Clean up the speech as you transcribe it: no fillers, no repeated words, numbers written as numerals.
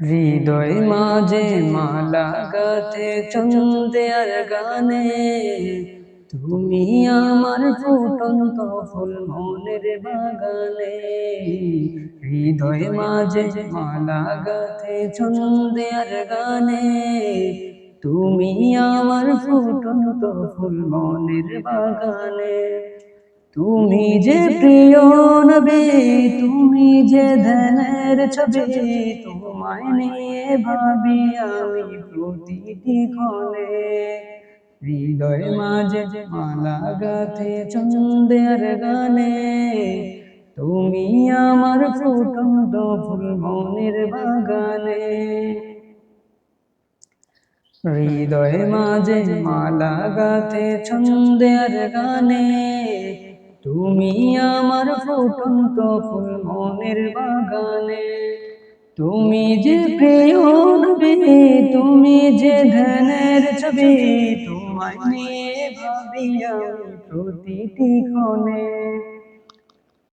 হৃদয় মাঝে মালা গাথে ছন্দে আর গানে, তুমি আমার ফুটন্ত ফুল মনের বাগানে। হৃদয় মাঝে মালা গাথে ছন্দে আর গানে, তুমি আমার ফুটন্ত ফুল মনের বাগানে। তুমি যে প্রিয় নবী, তুমি যে ধ্যানের ছবি, তোমায় নিয়ে ভাবি আমি প্রতিটি ক্ষণে। হৃদয় মাঝে মালা গাথে ছন্দের গানে, তুমি আমার ফুটন্ত ফুল মনের বাগানে। হৃদয় মাঝে মালা গাথে ছন্দের গানে, তুমি আমার ফুটন্ত ফুল মনের বাগানে। তুমি যে প্রিয় নবী, তুমি যে ধ্যানের ছবি, তোমায় নিয়ে ভাবি আমি প্রতিটি ক্ষণে।